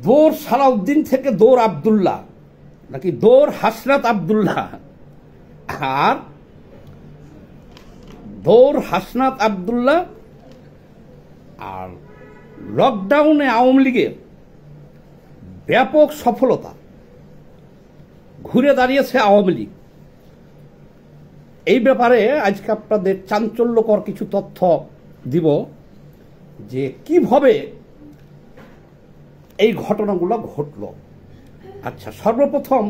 দৌর সালাউদ্দিন থেকে দৌর আব্দুল্লাহ নাকি দৌর হাসনাত আব্দুল্লাহ আর দৌর হাসনাত আব্দুল্লাহ আর লকডাউনে আওয়ামী লীগের ব্যাপক সফলতা, ঘুরে দাঁড়িয়েছে আওয়ামী লীগ। এই ব্যাপারে আজকে আপনাদের চাঞ্চল্যকর কিছু তথ্য দিব যে কিভাবে এই ঘটনাগুলো ঘটল। আচ্ছা, সর্বপ্রথম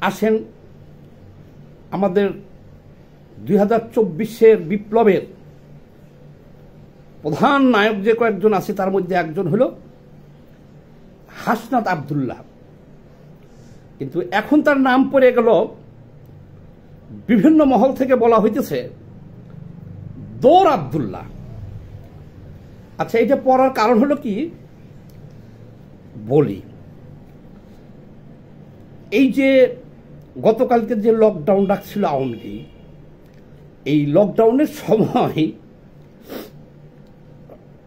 আসেন আমাদের 2024-এর বিপ্লবের প্রধান নায়ক যে কয়েকজন আছে তার মধ্যে একজন হলো হাসনাত আব্দুল্লাহ, কিন্তু এখন তার নাম পড়ে গেল, বিভিন্ন মহল থেকে বলা হইতেছে দৌর আব্দুল্লাহ। আচ্ছা, এটা পড়ার কারণ হলো কি বলি। এই যে গতকালকে যে লকডাউন ডাকছিল আওয়ামী লীগ, এই লকডাউনের সময়,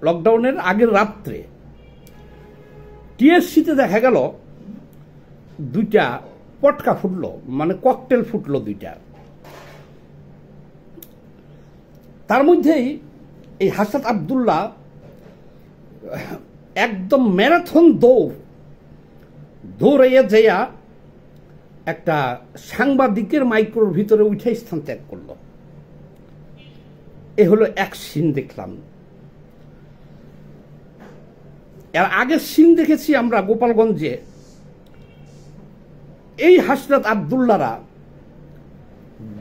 লকডাউনের আগের রাত্রে টিএসসিতে দেখা গেল দুইটা পটকা ফুটলো, মানে ককটেল ফুটলো দুইটা। তার মধ্যেই এই হাসনাত আব্দুল্লাহ একদম ম্যারাথন দৌড়াইয়া যাইয়া একটা সাংবাদিকের মাইক্রোর ভিতরে উঠে স্থান ত্যাগ করলো। এ হলো এক সিন দেখলাম। এর আগের সিন দেখেছি আমরা গোপালগঞ্জে, এই হাসনাত আব্দুল্লাহরা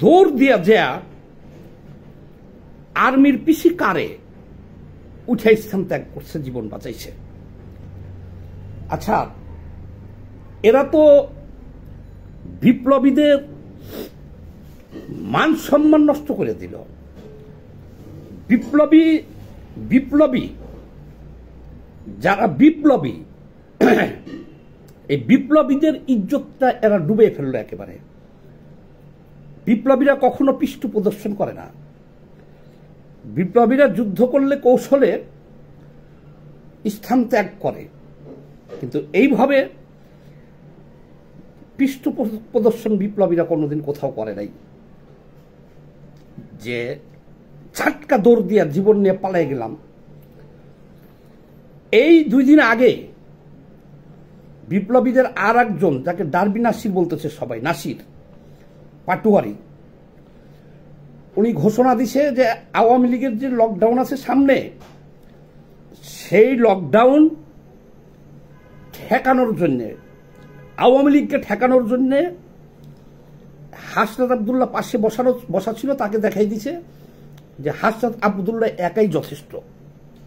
দৌড় দিয়া যায় আর্মির পিসি কারে উঠে স্থান ত্যাগ করছে, জীবন বাঁচাইছে। আচ্ছা, এরা তো বিপ্লবীদের মান সম্মান নষ্ট করে দিল। বিপ্লবী যারা বিপ্লবী, এই বিপ্লবীদের ইজ্জতটা এরা ডুবে ফেললো একেবারে। বিপ্লবীরা কখনো পৃষ্ঠ প্রদর্শন করে না। বিপ্লবীরা যুদ্ধ করলে কৌশলে স্থান ত্যাগ করে, কিন্তু এইভাবে পৃষ্ঠ প্রদর্শন বিপ্লবীরা কোনোদিন কোথাও করে নাই, যে ঝাটকা দৌড় দিয়া জীবন নিয়ে পালাই গেলাম। এই 2 দিন আগে বিপ্লবীদের আর একজন, যাকে ডারবি নাসির বলতেছে সবাই, নাসির পাটুয়ারি, উনি ঘোষণা দিছে যে আওয়ামী লীগের যে লকডাউন আছে সামনে, সেই লকডাউন ঠেকানোর জন্যে, আওয়ামী লীগকে ঠেকানোর জন্যে হাসনাত আব্দুল্লাহ পাশে বসা ছিল, তাকে দেখাই দিছে যে হাসনাত আব্দুল্লাহ একাই যথেষ্ট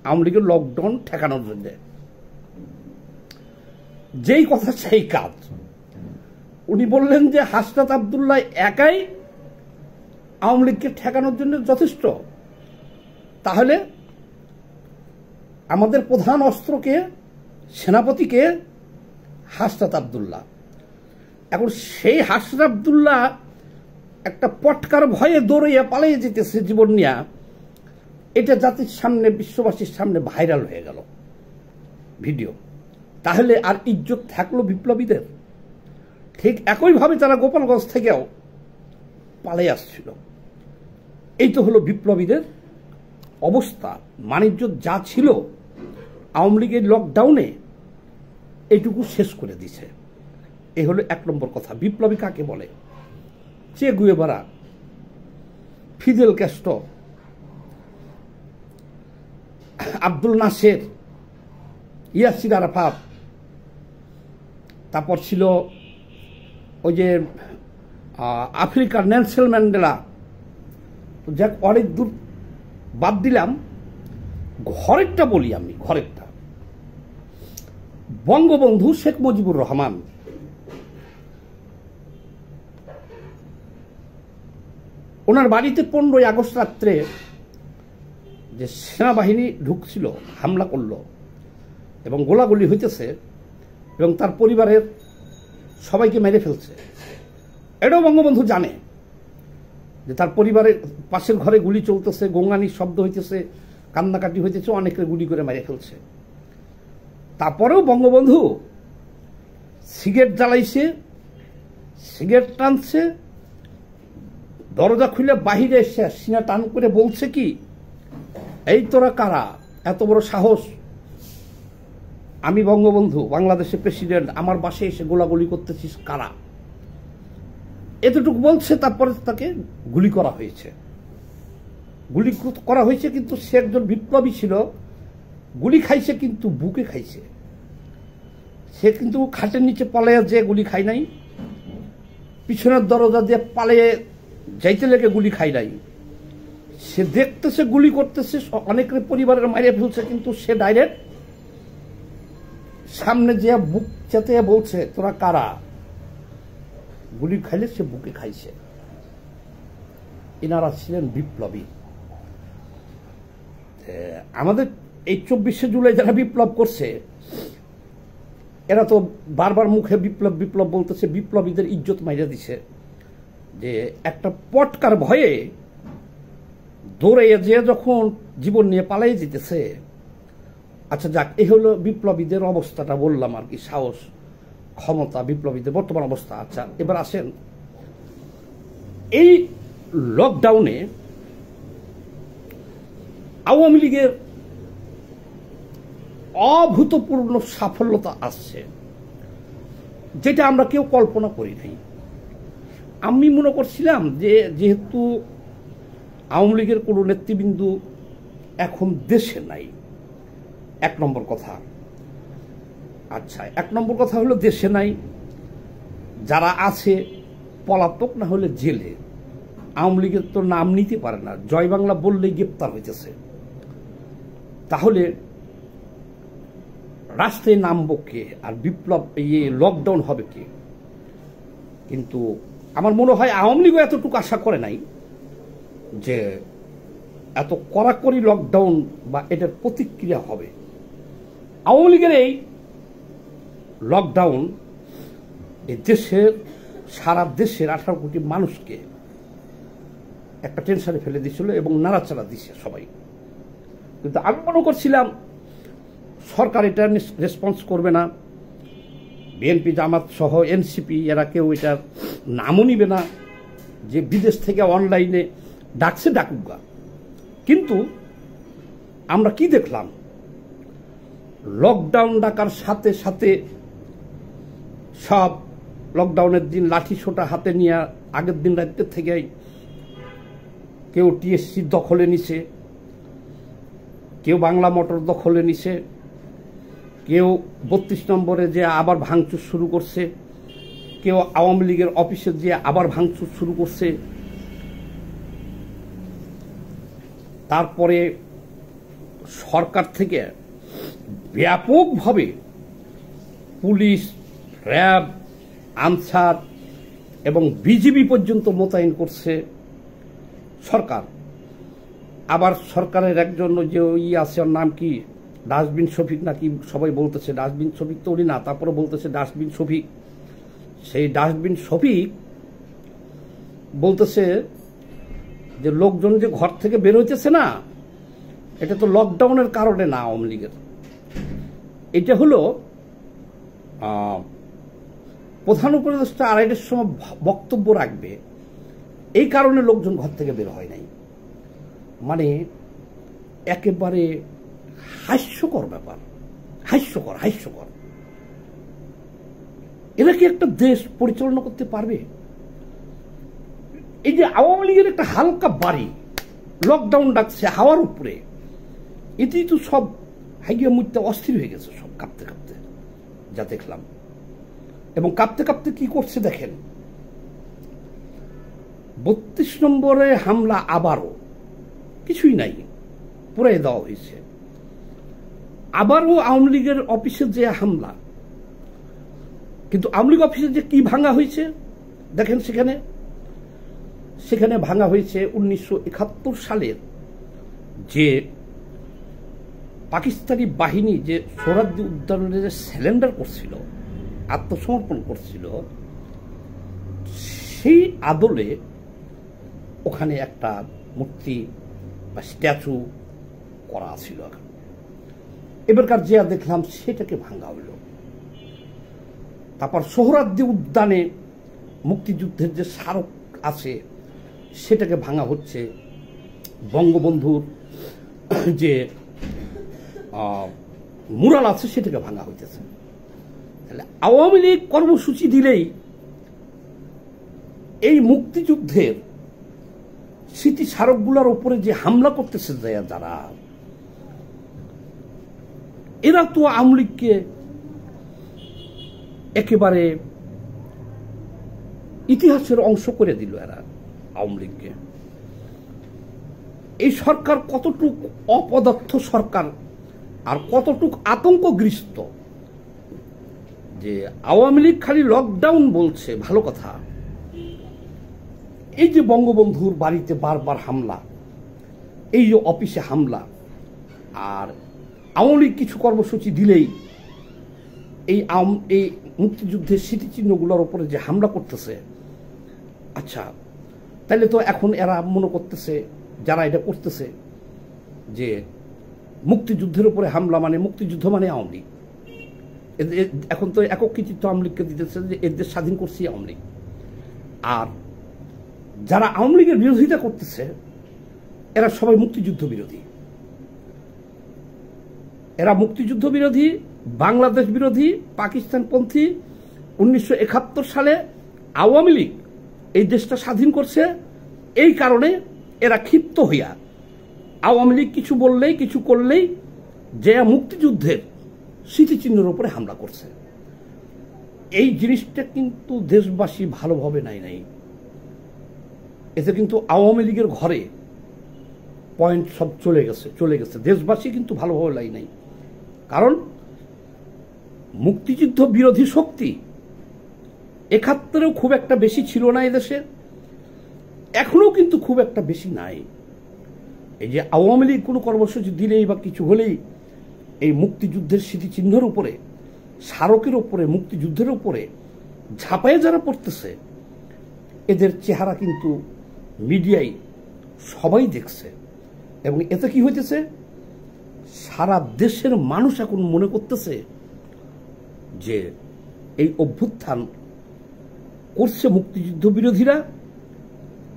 আওয়ামী লীগের লকডাউন ঠেকানোর জন্য। যেই কথা সেই কাজ। উনি বললেন যে হাসনাত আব্দুল্লাহ একাই আওয়ামী লীগকে ঠেকানোর জন্য যথেষ্ট, তাহলে আমাদের প্রধান অস্ত্রকে, সেনাপতিকে হাসনাত আব্দুল্লাহ। এখন সেই হাসনাত আব্দুল্লাহ একটা পটকার ভয়ে দৌড়াইয়া পালিয়ে যেতেছে জীবন নিয়া, এটা জাতির সামনে, বিশ্ববাসীর সামনে ভাইরাল হয়ে গেল ভিডিও। তাহলে আর ইজ্জত থাকলো বিপ্লবীদের? ঠিক একইভাবে তারা গোপালগঞ্জ থেকেও পালিয়ে আসছিল। এই তো হলো বিপ্লবীদের অবস্থা। বাণিজ্য যা ছিল আওয়ামী লীগের লকডাউনে, এইটুকু শেষ করে দিছে। এই হলো 1 নম্বর কথা। বিপ্লবী কাকে বলে? Che Guevara, Fidel Castro, Abdul Nasser, Yasser Arafat, তারপর ছিল ওই যে আফ্রিকার নেলসন ম্যান্ডেলা। যাক, অনেক দূর বাদ দিলাম, ঘরেরটা বলি আমি। ঘরেরটা বঙ্গবন্ধু শেখ মুজিবুর রহমান, ওনার বাড়িতে 15ই আগস্ট রাত্রে যে সেনাবাহিনী ঢুকছিল, হামলা করলো এবং গোলাগুলি হইতেছে এবং তার পরিবারের সবাইকে মেরে ফেলছে, এটাও বঙ্গবন্ধু জানে যে তার পরিবারের পাশের ঘরে গুলি চলতেছে, গোঙানির শব্দ হইতেছে, কান্নাকাটি হইতেছে, অনেকে গুলি করে মেরে ফেলছে। তারপরেও বঙ্গবন্ধু সিগারেট জ্বালাইছে, সিগারেট টানছে, দরজা খুলে বাহিরে এসে সিনা টান করে বলছে কি, এই তোরা কারা, এত বড় সাহস, আমি বঙ্গবন্ধু বাংলাদেশের প্রেসিডেন্ট, আমার বাসায় এসে গোলাগুলি করতেছিস কারা? এতটুকু বলছে। তারপরে তাকে গুলি করা হয়েছে, গুলি করা হয়েছে। কিন্তু সে একজন বিপ্লবী ছিল, গুলি খাইছে কিন্তু বুকে খাইছে। সে কিন্তু খাটের নিচে পালিয়ে যে গুলি খাই নাই, পিছনের দরজা দিয়ে পালিয়ে যাইতে লেগে গুলি খাই নাই। সে দেখতেছে গুলি করতেছে, অনেকের পরিবারের মারিয়ে ফেলছে, কিন্তু সে ডাইরেক্ট সামনে যে বুক চেতে বলছে তোরা কারা, গুলি খাইলে সে বুকে খাইছে। এনারা ছিলেন বিপ্লবী। আমাদের এই 24শে জুলাই যারা বিপ্লব করছে, এরা তো বারবার মুখে বিপ্লব বিপ্লব বলতেছে, বিপ্লবীদের ইজ্জত মাইরা দিছে। যে একটা পটকার ভয়ে দৌড়ে যে যখন জীবন নিয়ে পালাই যেতেছে। আচ্ছা যাক, এই হলো বিপ্লবীদের অবস্থাটা বললাম আর কি, সাহস, ক্ষমতা, বিপ্লবীদের বর্তমান অবস্থা। আচ্ছা এবার আসেন, এই লকডাউনে আওয়ামী লীগের অভূতপূর্ণ সাফল্যতা আসছে, যেটা আমরা কেউ কল্পনা করি নাই। আমি মনে করছিলাম যে যেহেতু আওয়ামী লীগের কোনো নেতৃবৃন্দ এখন দেশে নাই, এক নম্বর কথা। আচ্ছা, এক নম্বর কথা হলো দেশে নাই, যারা আছে পলাতক না হলে জেলে। আওয়ামী লীগের তো নাম নিতে পারে না, জয় বাংলা বললেই গ্রেপ্তার হইতেছে। তাহলে রাষ্ট্রে নামবো কে, আর বিপ্লব লকডাউন হবে কে? কিন্তু আমার মনে হয় আওয়ামী লীগও এতটুকু আশা করে নাই যে এত কড়াকড়ি লকডাউন বা এটার প্রতিক্রিয়া হবে। আওয়ামী লীগের এই লকডাউন এই দেশের, সারা দেশের 18 কোটি মানুষকে একটা টেনশনে ফেলে দিয়েছিল এবং নাড়াচাড়া দিচ্ছে সবাই। কিন্তু আমি মনে করছিলাম সরকার এটা রেসপন্স করবে না, বিএনপি জামাত সহ এনসিপি এরা কেউ এটার নামও নিবে না, যে বিদেশ থেকে অনলাইনে ডাকছে ডাকুগা। কিন্তু আমরা কি দেখলাম, লকডাউন ডাকার সাথে সাথে সব লকডাউনের দিন লাঠি সোটা হাতে নিয়ে আগের দিন রাত্রে থেকেই কেউ টিএসসি দখলে নিছে, কেউ বাংলা মোটর দখলে নিছে, কেউ 32 নম্বরে যে আবার ভাঙচুর শুরু করছে, কেউ আওয়ামী লীগের অফিসে যে আবার ভাঙচুর শুরু করছে। তারপরে সরকার থেকে ব্যাপকভাবে পুলিশ, র্যাব, আনসার এবং বিজিবি পর্যন্ত মোতায়েন করছে সরকার। আবার সরকারের একজন যে আছে, ওর নাম কি, ডাস্টবিন শফিক নাকি সবাই বলতেছে, ডাস্টবিন শফিক তো উনি না, তারপরে বলতেছে ডাস্টবিন শফিক। সেই ডাস্টবিন শফিক বলতেছে যে লোকজন যে ঘর থেকে বের হইতেছে না, এটা তো লকডাউনের কারণে না আওয়ামী লীগের, এটা হলো প্রধান উপদেষ্টা 2:30টার সময় বক্তব্য রাখবে, এই কারণে লোকজন ঘর থেকে বের হয় নাই। মানে একেবারে হাস্যকর ব্যাপার, হাস্যকর হাস্যকর। এরা কি একটা দেশ পরিচালনা করতে পারবে? এই যে আওয়ামী লীগের একটা হালকা বাড়ি লকডাউন ডাকছে হাওয়ার উপরে, এতেই তো সব হাইগিয়া মুইতে অস্থির হয়ে গেছে, সব কাঁপতে কাঁপতে যা দেখলাম। এবং কাঁপতে কাঁপতে কি করছে দেখেন, 32 নম্বরে হামলা, আবারও কিছুই নাই, পুরাই দেওয়া হয়েছে। আবারও আওয়ামী লীগের অফিসে যে হামলা, কিন্তু আওয়ামী লীগ অফিসে যে কি ভাঙা হয়েছে দেখেন, সেখানে ভাঙা হয়েছে 1971 সালের যে পাকিস্তানি বাহিনী যে সোহরাওয়ার্দী উদ্যানে যে স্যালেন্ডার করছিল, আত্মসমর্পণ করছিল, সেই আদলে ওখানে একটা মূর্তি বা স্ট্যাচু করা ছিল। এবারকার যে দেখলাম সেটাকে ভাঙা হইল। তারপর সোহরাওয়ার্দী উদ্যানে মুক্তিযুদ্ধের যে স্মারক আছে সেটাকে ভাঙা হচ্ছে, বঙ্গবন্ধুর যে মুরাল আছে সেটাকে ভাঙা হইতেছে। তাহলে আওয়ামী লীগ কর্মসূচি দিলেই এই মুক্তিযুদ্ধের স্মৃতি স্মারকগুলোর উপরে যে হামলা করতেছে যারা, এরা তো আওয়ামী লীগকে একেবারে ইতিহাসের অংশ করে দিল। এরা আওয়ামী লীগকে, এই সরকার কতটুক অপদার্থ সরকার আর কতটুক আতঙ্কগ্রস্ত যে আওয়ামী লীগ খালি লকডাউন বলছে, ভালো কথা। এই যে বঙ্গবন্ধুর বাড়িতে বারবার হামলা, এই যে অফিসে হামলা, আর আওয়ামী লীগ কিছু কর্মসূচি দিলেই এই মুক্তিযুদ্ধের স্মৃতিচিহ্নগুলোর উপরে যে হামলা করতেছে, আচ্ছা তাহলে তো এখন এরা মনে করতেছে, যারা এটা করতেছে, যে মুক্তিযুদ্ধের উপরে হামলা মানে মুক্তিযুদ্ধ মানে আওয়ামী লীগ। এখন তো একক কৃতিত্ব আওয়ামী লীগকে দিতেছে যে এদের স্বাধীন করছি আওয়ামী লীগ। আর যারা আওয়ামী লীগের বিরোধিতা করতেছে এরা সবাই মুক্তিযুদ্ধ বিরোধী। এরা মুক্তিযুদ্ধ বিরোধী, বাংলাদেশ বিরোধী, পাকিস্তানপন্থী। 1971 সালে আওয়ামী লীগ এই দেশটা স্বাধীন করছে, এই কারণে এরা ক্ষিপ্ত হইয়া আওয়ামী লীগ কিছু বললেই কিছু করলেই যে মুক্তিযুদ্ধের স্মৃতিচিহ্নের উপরে হামলা করছে। এই জিনিসটা কিন্তু দেশবাসী ভালোভাবে নাই। এতে কিন্তু আওয়ামী লীগের ঘরে পয়েন্ট সব চলে গেছে। দেশবাসী কিন্তু ভালোভাবে নাই, কারণ মুক্তিযুদ্ধ বিরোধী শক্তি 71-এও খুব একটা বেশি ছিল না এদেশে, এখনো কিন্তু খুব একটা বেশি নাই। এই যে আওয়ামী লীগ কোনো কর্মসূচি দিলেই বা কিছু হলেই এই মুক্তিযুদ্ধের স্মৃতিচিহ্নের উপরে, স্মারকের উপরে, মুক্তিযুদ্ধের উপরে ঝাঁপায়ে যারা পড়তেছে, এদের চেহারা কিন্তু মিডিয়ায় সবাই দেখছে। এবং এতে কি হইতেছে, সারা দেশের মানুষ এখন মনে করতেছে যে এই অভ্যুত্থান করছে মুক্তিযুদ্ধ বিরোধীরা,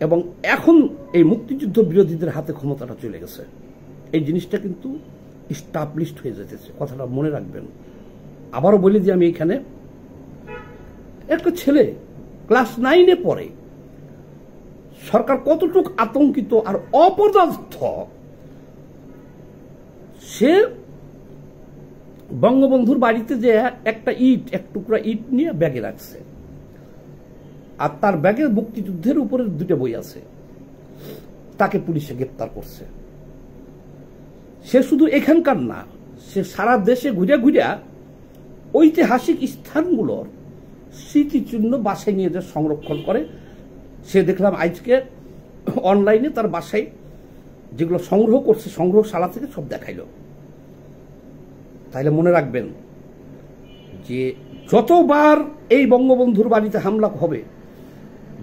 এবং এখন এই মুক্তিযুদ্ধ বিরোধীদের হাতে ক্ষমতাটা চলে গেছে। এই জিনিসটা কিন্তু এস্টাবলিশড হয়ে যেতেছে, কথাটা মনে রাখবেন। আবারও বলি যে আমি এখানে একটা ছেলে ক্লাস 9-এ পড়ে, সরকার কতটুক আতঙ্কিত আর অপদার্থ, সে বঙ্গবন্ধুর বাড়িতে যে একটা এক টুকরা ইট নিয়ে ব্যাগে রাখছে, আর তার ব্যাগে মুক্তিযুদ্ধের উপরে 2টা বই আছে। তাকে পুলিশে গ্রেপ্তার করছে। সে শুধু এখানকার না, সে সারা দেশে ঘুরে ঐতিহাসিক স্থানগুলোর স্মৃতিচিহ্ন বাসায় নিয়ে যা সংরক্ষণ করে। সে দেখলাম আজকে অনলাইনে তার বাসায় যেগুলো সংগ্রহ করছে, সংগ্রহশালা থেকে সব দেখাইল। তাইলে মনে রাখবেন যে যতবার এই বঙ্গবন্ধুর বাড়িতে হামলা হবে,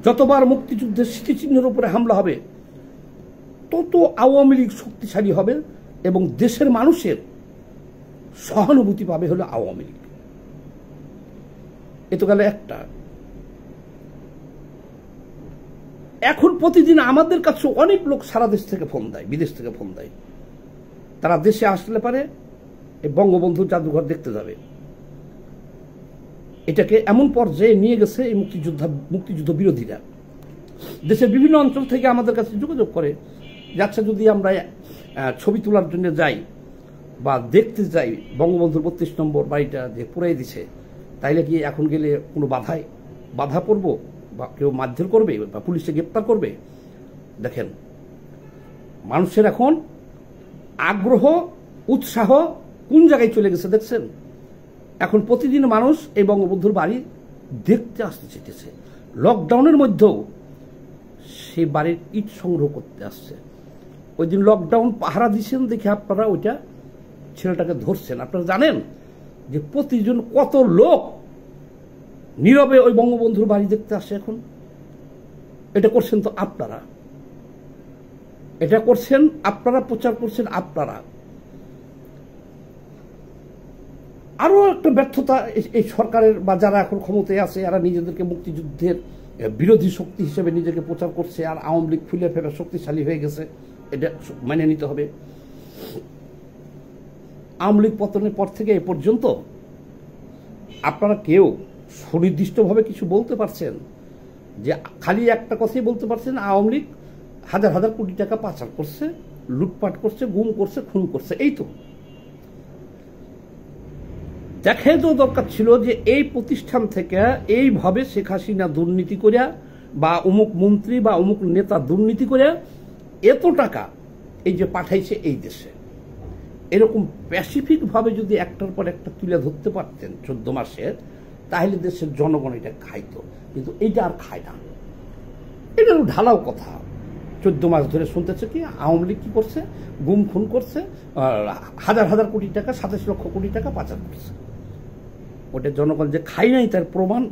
যতবার মুক্তিযুদ্ধের স্মৃতিচিহ্নের উপরে হামলা হবে, তত আওয়ামী লীগ শক্তিশালী হবে এবং দেশের মানুষের সহানুভূতি পাবে হলো আওয়ামী লীগ। এ তো গেল একটা। এখন প্রতিদিন আমাদের কাছে অনেক লোক সারা দেশ থেকে ফোন দেয়, বিদেশ থেকে ফোন দেয়। তারা দেশে আসলে পারে এই বঙ্গবন্ধুর জাদুঘর দেখতে যাবে। এটাকে এমন পর্যায়ে নিয়ে গেছে এই মুক্তিযুদ্ধ বিরোধীরা। দেশের বিভিন্ন অঞ্চল থেকে আমাদের কাছে যোগাযোগ করে, যাচ্ছে যদি আমরা ছবি তোলার জন্য যাই বা দেখতে যাই বঙ্গবন্ধুর 32 নম্বর বাড়িটা যে পুরাই দিছে, তাইলে কি এখন গেলে কোনো বাধা পড়ব বা কেউ মারধর করবে বা পুলিশে গ্রেপ্তার করবে? দেখেন, মানুষের এখন আগ্রহ, উৎসাহ কোন জায়গায় চলে গেছে দেখছেন? এখন প্রতিদিন মানুষ এই বঙ্গবন্ধুর বাড়ি দেখতে আসতে চেয়েছে। লকডাউনের মধ্যেও সেই বাড়ির ইট সংগ্রহ করতে আসছে। ওই দিন লকডাউন পাহারা দিচ্ছেন দেখে আপনারা ওইটা ছেলেটাকে ধরছেন। আপনারা জানেন যে প্রতিদিন কত লোক নীরবে ওই বঙ্গবন্ধুর বাড়ি দেখতে আসে। এখন এটা করছেন তো আপনারা, এটা করছেন আপনারা, প্রচার করছেন আপনারা। আরও একটা ব্যর্থতা এই সরকারের বা যারা এখন ক্ষমতায় আছে এরা নিজেদেরকে মুক্তিযুদ্ধের বিরোধী শক্তি হিসেবে নিজেকে প্রচার করছে, আর আওয়ামী লীগ ফুলে ফেপে শক্তিশালী হয়ে গেছে, এটা মেনে নিতে হবে। আওয়ামী লীগ পতনের পর থেকে এ পর্যন্ত আপনারা কেউ সুনির্দিষ্টভাবে কিছু বলতে পারছেন? যে খালি একটা কথাই বলতে পারছেন আওয়ামী লীগ হাজার হাজার কোটি টাকা পাচার করছে, লুটপাট করছে, গুম করছে, খুন করছে, এই তো। দেখে তো দরকার ছিল যে এই প্রতিষ্ঠান থেকে এইভাবে শেখ হাসিনা দুর্নীতি করিয়া বা অমুক মন্ত্রী বা অমুক নেতা দুর্নীতি করিয়া এত টাকা এই যে পাঠাইছে এই দেশে, এরকম প্যাসিফিকভাবে যদি একটার পর একটা তুলে ধরতে পারতেন 14 মাসে, তাহলে দেশের জনগণ এটা খাইতো। কিন্তু এইটা আর খায় না। এটা ঢালাও কথা। 14 মাস ধরে শুনতেছে কি আওয়ামী লীগ কি করছে, গুম খুন করছে, হাজার হাজার কোটি টাকা, 27 লক্ষ কোটি টাকা পাচার করছে। ওটা জনগণ যে খাই নাই তার প্রমাণ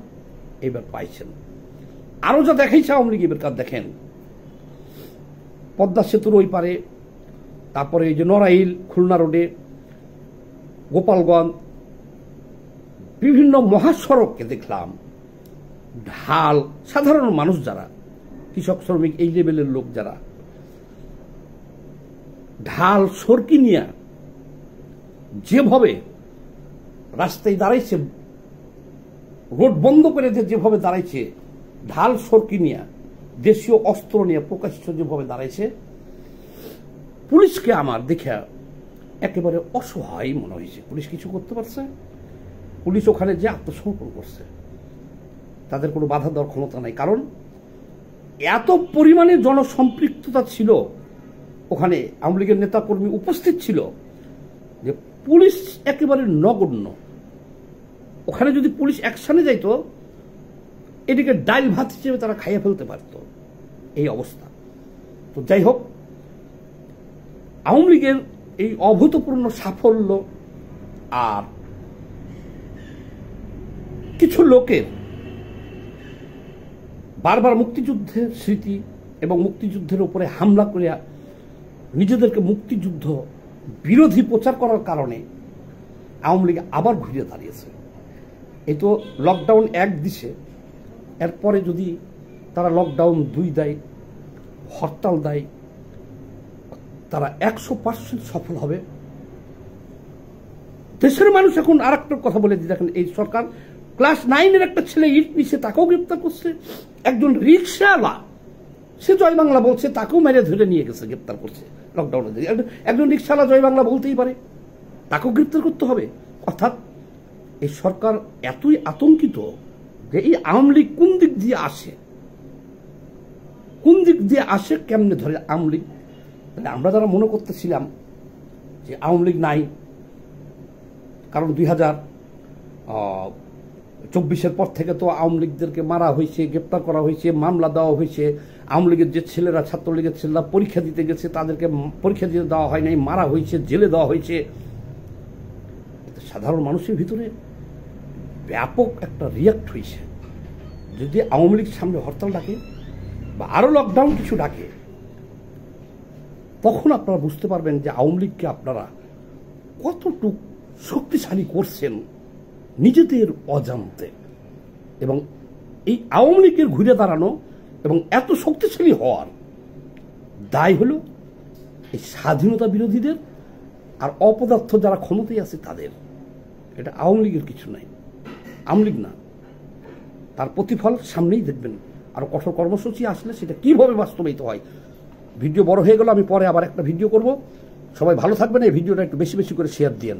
এবার পাইছেন। আরো যা দেখাইছে আওয়ামী লীগ এবার কাজ দেখেন, পদ্মা সেতুর ওই পারে, তারপরে এই যে নড়াইল খুলনা রোডে, গোপালগঞ্জ, বিভিন্ন মহাসড়ককে দেখলাম ঢাল, সাধারণ মানুষ যারা কৃষক শ্রমিক এই লেভেলের লোক যারা ঢাল সরকি নিয়ে যেভাবে রাস্তায় দাঁড়াইছে, রোড বন্ধ করে যেভাবে দাঁড়াইছে, ঢাল সরকি নিয়ে, দেশীয় অস্ত্র নিয়ে প্রকাশ্য যেভাবে দাঁড়াইছে, পুলিশকে আমার দেখে একেবারে অসহায় মনে হয়েছে। পুলিশ কিছু করতে পারছে? পুলিশ ওখানে যে আত্মসমর্পণ করছে, তাদের কোনো বাধা দেওয়ার ক্ষমতা নাই। কারণ এত পরিমাণে জনসম্পৃক্ততা ছিল ওখানে, আওয়ামী লীগের নেতা কর্মী উপস্থিত ছিল যে পুলিশ একেবারে নগণ্য। ওখানে যদি পুলিশ অ্যাকশনে যাইতো, এদিকে ডাইল ভাত হিসেবে তারা খাইয়ে ফেলতে পারত, এই অবস্থা। তো যাই হোক, আওয়ামী লীগের এই অভূতপূর্ণ সাফল্য আর কিছু লোকের বারবার মুক্তিযুদ্ধের স্মৃতি এবং মুক্তিযুদ্ধের উপরে হামলা করিয়া নিজেদেরকে মুক্তিযুদ্ধ বিরোধী প্রচার করার কারণে আওয়ামী লীগ আবার ঘুরে দাঁড়িয়েছে। এই তো লকডাউন 1 দিছে, এরপরে যদি তারা লকডাউন 2 দেয়, হরতাল দেয়, তারা 100% সফল হবে। দেশের মানুষ এখন আর একটা কথা বলে দিয়ে দেখেন, এই সরকার ক্লাস 9-এর একটা ছেলে ইট নিচে তাকেও গ্রেপ্তার করছে, একজন রিক্সাওয়ালা সে জয় বাংলা বলছে তাকেও মেরে ধরে নিয়ে গেছে, গ্রেপ্তার করছে লকডাউনে। একজন রিক্সাওয়ালা জয় বাংলা বলতেই পারে, তাকেও গ্রেপ্তার করতে হবে। অর্থাৎ এই সরকার এতই আতঙ্কিত যে এই আওয়ামী লীগ কোন দিক দিয়ে আসে, কোন দিক দিয়ে আসে, কেমনে ধরে আওয়ামী লীগ। আমরা যারা মনে করতেছিলাম যে আওয়ামী লীগ নাই, কারণ 2024-এর পর থেকে তো আওয়ামী লীগদেরকে মারা হয়েছে, গ্রেপ্তার করা হয়েছে, মামলা দেওয়া হয়েছে। আওয়ামী লীগের যে ছেলেরা, ছাত্রলীগের ছেলেরা পরীক্ষা দিতে গেছে, তাদেরকে পরীক্ষা দিতে দেওয়া হয় নাই, মারা হয়েছে, জেলে দেওয়া হয়েছে। সাধারণ মানুষের ভিতরে ব্যাপক একটা রিয়াক্ট হয়েছে। যদি আওয়ামী লীগ সামনে হরতাল ডাকে বা আরো লকডাউন কিছু ডাকে, তখন আপনারা বুঝতে পারবেন যে আওয়ামী লীগকে আপনারা কতটুকু শক্তিশালী করছেন নিজেদের অজান্তে। এবং এই আওয়ামী লীগের ঘুরে দাঁড়ানো এবং এত শক্তিশালী হওয়ার দায় হল এই স্বাধীনতা বিরোধীদের আর অপদার্থ যারা ক্ষমতায় আছে তাদের। এটা আওয়ামী লীগের কিছু নাই, আওয়ামী লীগ না। তার প্রতিফল সামনেই দেখবেন। আর কঠোর কর্মসূচি আসলে সেটা কিভাবে বাস্তবায়িত হয়। ভিডিও বড় হয়ে গেল, আমি পরে আবার একটা ভিডিও করব। সবাই ভালো থাকবেন, এই ভিডিওটা একটু বেশি বেশি করে শেয়ার দিয়েন।